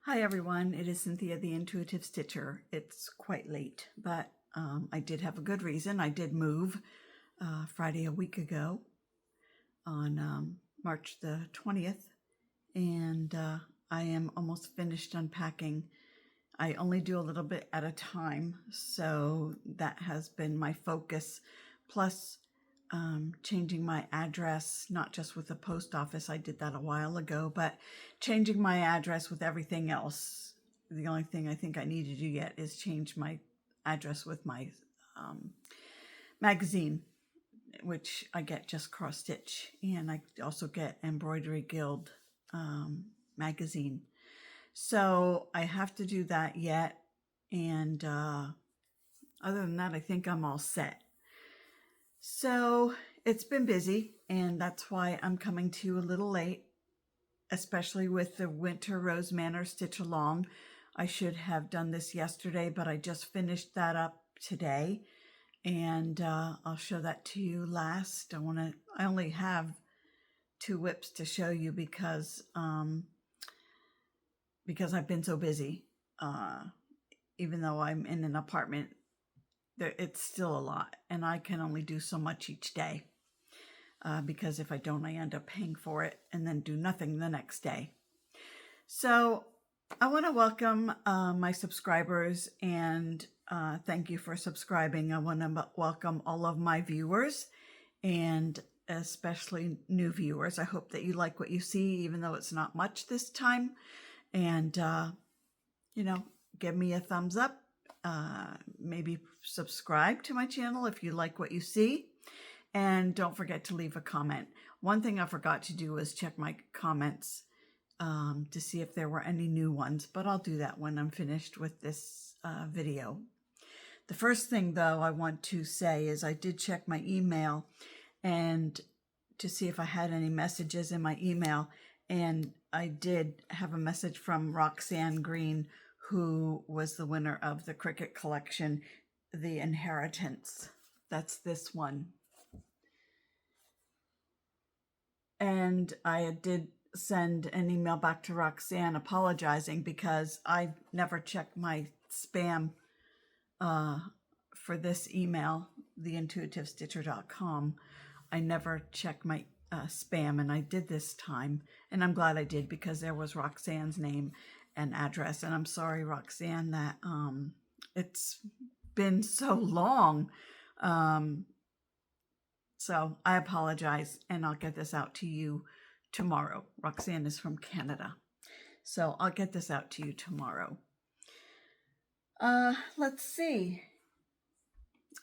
Hi everyone, it is Cynthia the Intuitive Stitcher. It's quite late, but I did have a good reason. I did move Friday a week ago on March the 20th, and I am almost finished unpacking. I only do a little bit at a time, so that has been my focus. Plus, changing my address, not just with the post office, I did that a while ago, but changing my address with everything else. The only thing I think I need to do yet is change my address with my magazine, which I get just cross stitch, and I also get Embroidery Guild magazine. So I have to do that yet, and other than that, I think I'm all set. So it's been busy, and that's why I'm coming to you a little late, especially with the winter Rose Manor Stitch-A-Long. I should have done this yesterday, but I just finished that up today, and I'll show that to you last. I only have 2 WIPs to show you because I've been so busy. Even though I'm in an apartment, it's still a lot, and I can only do so much each day because if I don't, I end up paying for it and then do nothing the next day. So I want to welcome my subscribers, and thank you for subscribing. I want to welcome all of my viewers, and especially new viewers. I hope that you like what you see, even though it's not much this time. And, give me a thumbs up. Maybe subscribe to my channel if you like what you see, and don't forget to leave a comment. One thing I forgot to do was check my comments to see if there were any new ones, but I'll do that when I'm finished with this video. The first thing though I want to say is I did check my email and to see if I had any messages in my email, and I did have a message from Roxanne Green, who was the winner of the Cricut collection, The Inheritance. That's this one. And I did send an email back to Roxanne apologizing because I never checked my spam for this email, theintuitivestitcher.com. I never check my spam, and I did this time, and I'm glad I did because there was Roxanne's name and address. And I'm sorry, Roxanne, that it's been so long. So I apologize, and I'll get this out to you tomorrow. Roxanne is from Canada, so I'll get this out to you tomorrow. Let's see.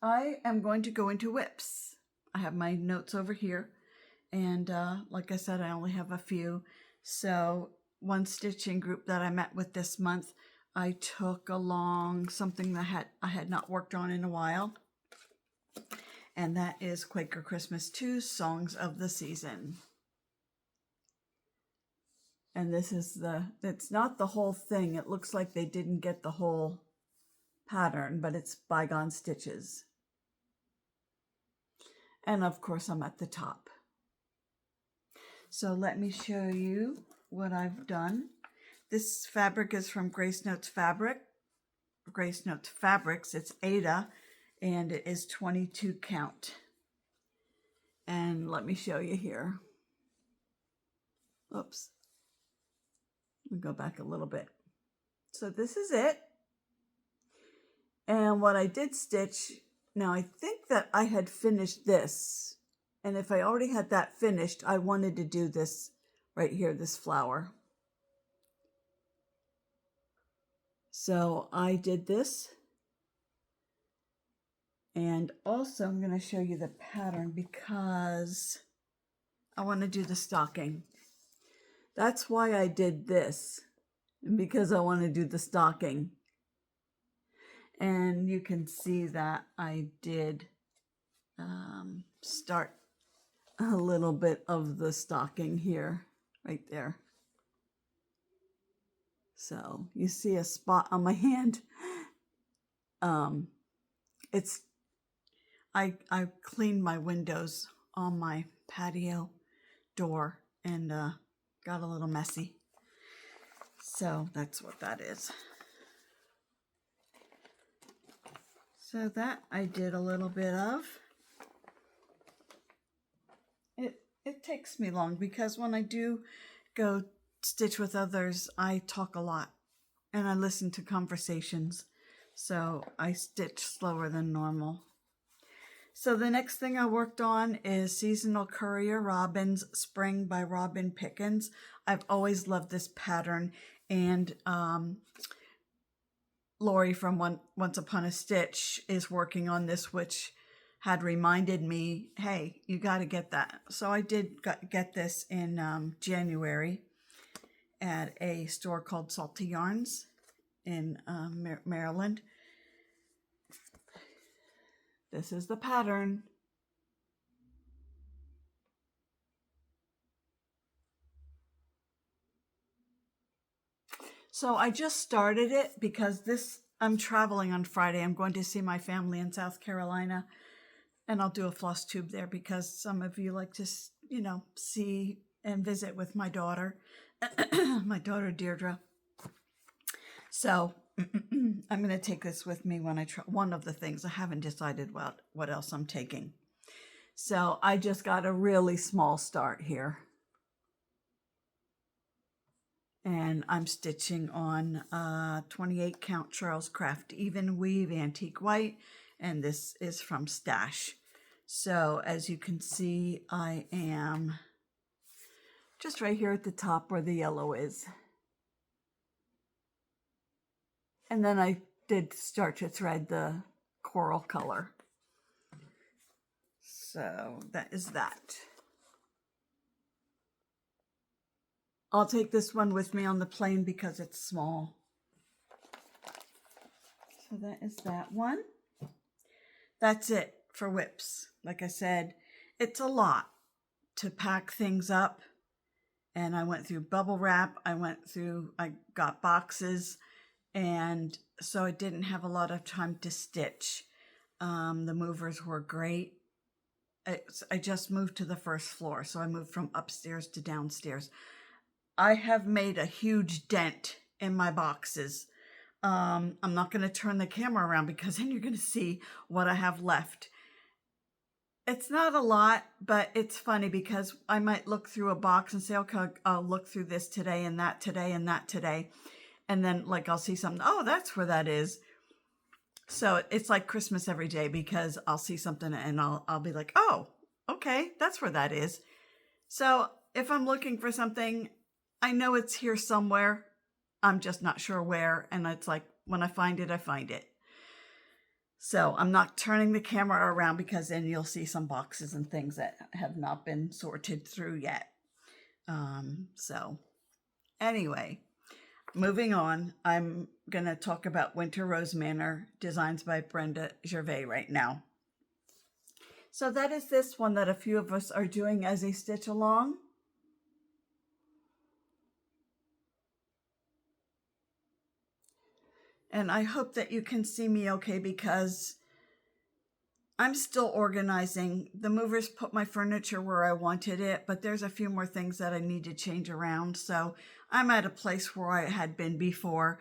I am going to go into WIPs. I have my notes over here, and like I said, I only have a few. So one stitching group that I met with this month, I took along something that I had not worked on in a while, and that is Quaker Christmas 2 Songs of the Season. And this is it's not the whole thing. It looks like they didn't get the whole pattern, but it's ByGone stitches. And of course I'm at the top. So let me show you what I've done. This fabric is from Grace Notes Fabrics. It's Ada, and it is 22 count. And let me show you here. Oops. Let me go back a little bit. So this is it. And what I did stitch, now I think that I had finished this. And if I already had that finished, I wanted to do this right here, this flower. So I did this. And also I'm going to show you the pattern because I want to do the stocking. That's why I did this, because I want to do the stocking. And you can see that I did start a little bit of the stocking here, right there. So you see a spot on my hand. I cleaned my windows on my patio door and got a little messy. So that's what that is. So that I did a little bit of. It takes me long because when I do go stitch with others, I talk a lot and I listen to conversations. So I stitch slower than normal. So the next thing I worked on is Seasonal Courier Robins Spring by Robin Pickens. I've always loved this pattern, and Lori from Once Upon a Stitch is working on this, which had reminded me, hey, you got to get that. So I did get this in January at a store called Salty Yarns in Maryland. This is the pattern. So I just started it because I'm traveling on Friday. I'm going to see my family in South Carolina, and I'll do a Flosstube there because some of you like to, see and visit with my daughter, my daughter Deirdre. So I'm going to take this with me when I try. One of the things, I haven't decided what else I'm taking. So I just got a really small start here. And I'm stitching on 28 count Charles Craft Even Weave Antique White, and this is from Stash. So as you can see, I am just right here at the top where the yellow is. And then I did start to thread the coral color. So that is that. I'll take this one with me on the plane because it's small. So that is that one. That's it for WIPs. Like I said, it's a lot to pack things up. And I went through bubble wrap. I got boxes. And so I didn't have a lot of time to stitch. The movers were great. I just moved to the first floor. So I moved from upstairs to downstairs. I have made a huge dent in my boxes. I'm not going to turn the camera around because then you're going to see what I have left. It's not a lot, but it's funny because I might look through a box and say, okay, I'll look through this today and that today and that today. And then I'll see something, oh, that's where that is. So it's like Christmas every day because I'll see something and I'll be like, oh, okay, that's where that is. So if I'm looking for something, I know it's here somewhere. I'm just not sure where. And it's like, when I find it, I find it. So I'm not turning the camera around because then you'll see some boxes and things that have not been sorted through yet. So anyway, moving on, I'm going to talk about Winter Rose Manor, designs by Brenda Gervais right now. So that is this one that a few of us are doing as a stitch along. And I hope that you can see me okay because I'm still organizing. The movers put my furniture where I wanted it, but there's a few more things that I need to change around. So I'm at a place where I had been before.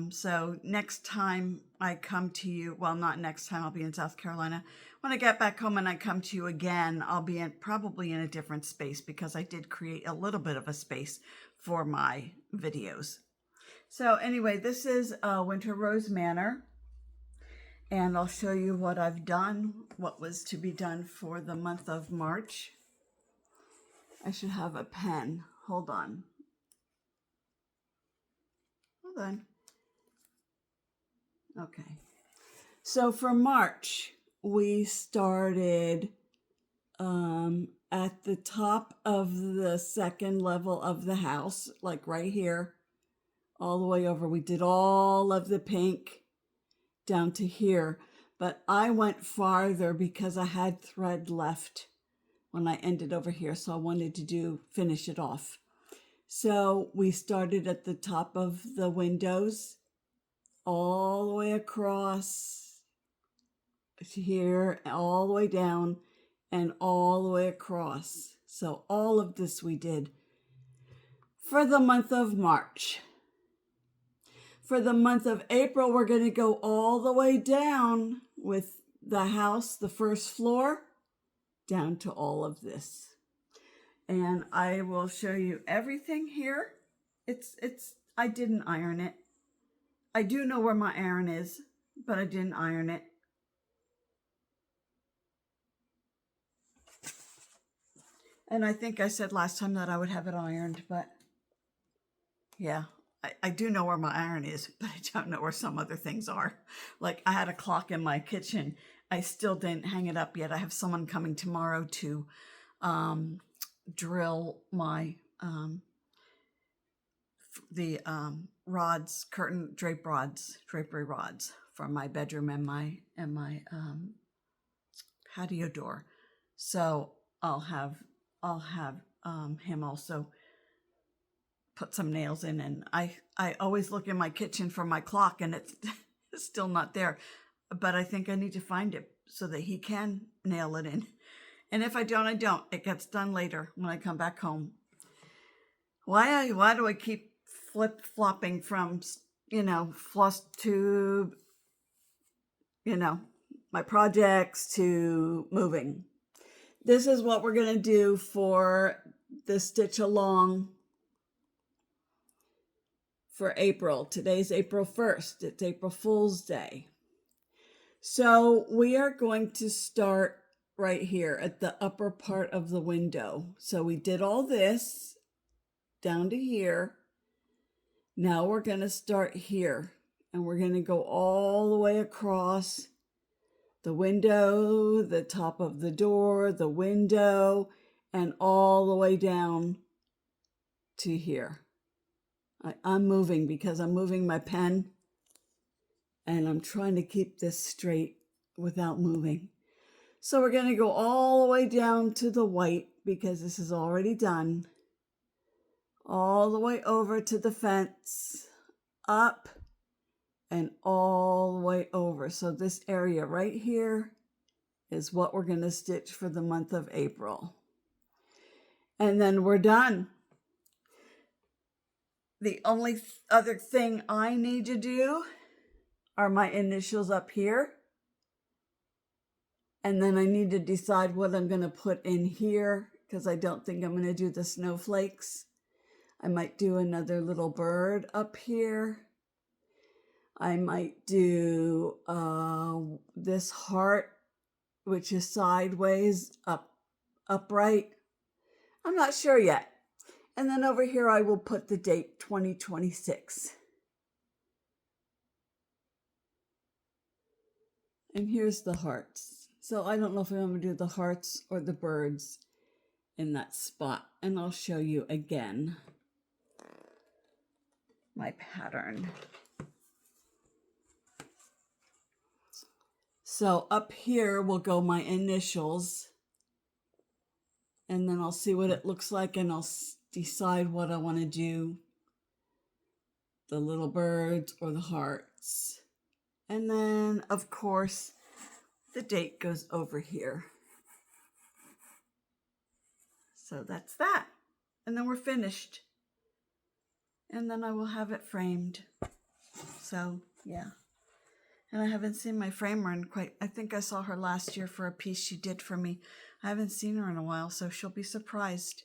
So next time I come to you, well, not next time, I'll be in South Carolina. When I get back home and I come to you again, I'll be probably in a different space because I did create a little bit of a space for my videos. So anyway, this is Winter Rose Manor, and I'll show you what I've done, what was to be done for the month of March. I should have a pen. Hold on. Hold on. Okay. So for March, we started at the top of the second level of the house, like right here. All the way over. We did all of the pink down to here, but I went farther because I had thread left when I ended over here, so I wanted to finish it off. So we started at the top of the windows all the way across to here, all the way down, and all the way across. So all of this we did for the month of March. for the month of April, we're going to go all the way down with the house, the first floor, down to all of this. And I will show you everything here. I didn't iron it. I do know where my iron is, but I didn't iron it. And I think I said last time that I would have it ironed, but yeah, I do know where my iron is, but I don't know where some other things are. Like I had a clock in my kitchen. I still didn't hang it up yet. I have someone coming tomorrow to drill my rods, curtain drapery rods for my bedroom and my patio door. So I'll have him also put some nails in, and I always look in my kitchen for my clock and it's still not there, but I think I need to find it so that he can nail it in. And if I don't, I don't. It gets done later when I come back home. Why do I keep flip-flopping from, Flosstube, my projects to moving? This is what we're going to do for the Stitch-A-Long for April. Today's April 1st. It's April Fool's Day. So we are going to start right here at the upper part of the window. So we did all this down to here. Now we're going to start here, and we're going to go all the way across the window, the top of the door, the window, and all the way down to here. I'm moving because I'm moving my pen, and I'm trying to keep this straight without moving. So we're going to go all the way down to the white because this is already done. All the way over to the fence, up, and all the way over. So this area right here is what we're going to stitch for the month of April. And then we're done. The only other thing I need to do are my initials up here. And then I need to decide what I'm going to put in here because I don't think I'm going to do the snowflakes. I might do another little bird up here. I might do this heart, which is sideways, upright. I'm not sure yet. And then over here, I will put the date 2026. And here's the hearts. So I don't know if I'm going to do the hearts or the birds in that spot. And I'll show you again my pattern. So up here will go my initials, and then I'll see what it looks like, and I'll decide what I want to do, the little birds or the hearts. And then, of course, the date goes over here. So that's that. And then we're finished. And then I will have it framed. So, yeah. And I haven't seen my framer in I think I saw her last year for a piece she did for me. I haven't seen her in a while, so she'll be surprised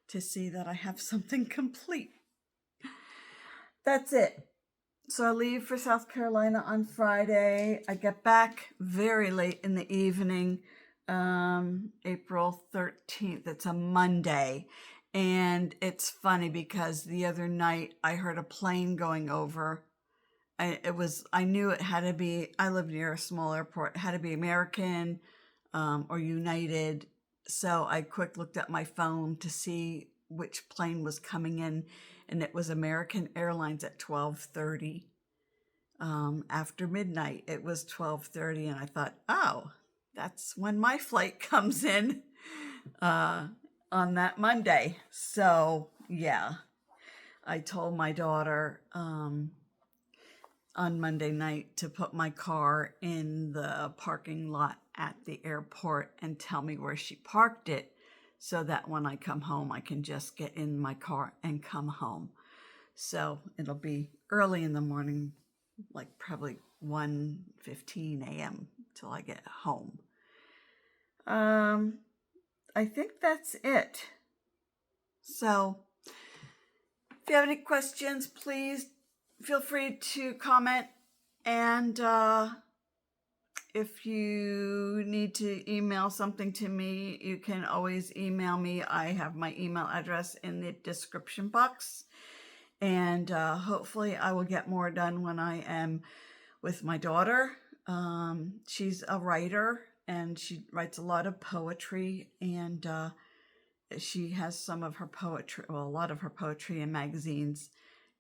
to see that I have something complete. That's it. So I leave for South Carolina on Friday. I get back very late in the evening, April 13th. It's a Monday. And it's funny because the other night I heard a plane going over. I knew it had to be, I live near a small airport, it had to be American or United. So I quick looked at my phone to see which plane was coming in, and it was American Airlines at 12:30. After midnight, it was 12:30, and I thought, oh, that's when my flight comes in on that Monday. So yeah, I told my daughter on Monday night to put my car in the parking lot at the airport and tell me where she parked it so that when I come home, I can just get in my car and come home. So it'll be early in the morning, like probably 1:15 a.m. till I get home. I think that's it. So if you have any questions, please feel free to comment. And if you need to email something to me, you can always email me. I have my email address in the description box. And hopefully I will get more done when I am with my daughter. She's a writer and she writes a lot of poetry, and she has some of her poetry, well, a lot of her poetry in magazines.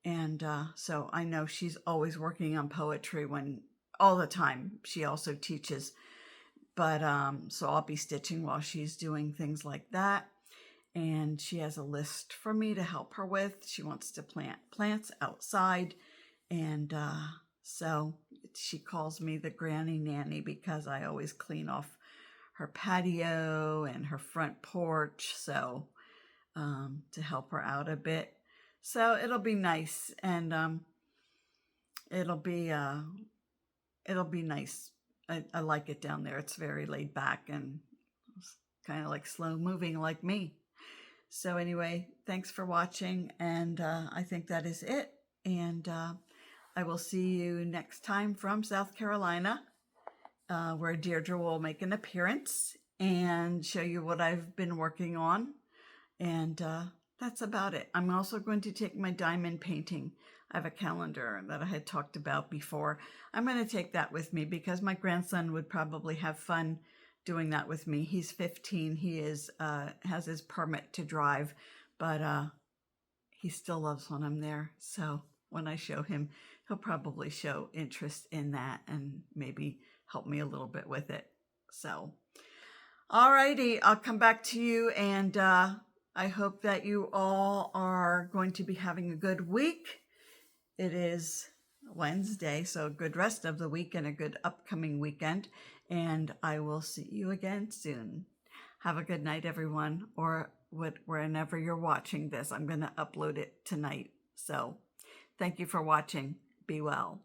And so I know she's always working on poetry all the time. She also teaches, but so I'll be stitching while she's doing things like that. And she has a list for me to help her with. She wants to plant plants outside. And so she calls me the granny nanny because I always clean off her patio and her front porch. So to help her out a bit. So it'll be nice, and it'll be nice. I like it down there. It's very laid back and kind of like slow moving like me. So anyway, thanks for watching, and I think that is it. And I will see you next time from South Carolina, where Deirdre will make an appearance and show you what I've been working on. And that's about it. I'm also going to take my diamond painting. I have a calendar that I had talked about before. I'm going to take that with me because my grandson would probably have fun doing that with me. He's 15. He has his permit to drive, but he still loves when I'm there. So when I show him, he'll probably show interest in that and maybe help me a little bit with it. So, alrighty, I'll come back to you, and I hope that you all are going to be having a good week. It is Wednesday, so a good rest of the week and a good upcoming weekend. And I will see you again soon. Have a good night, everyone, or whenever you're watching this. I'm going to upload it tonight. So thank you for watching. Be well.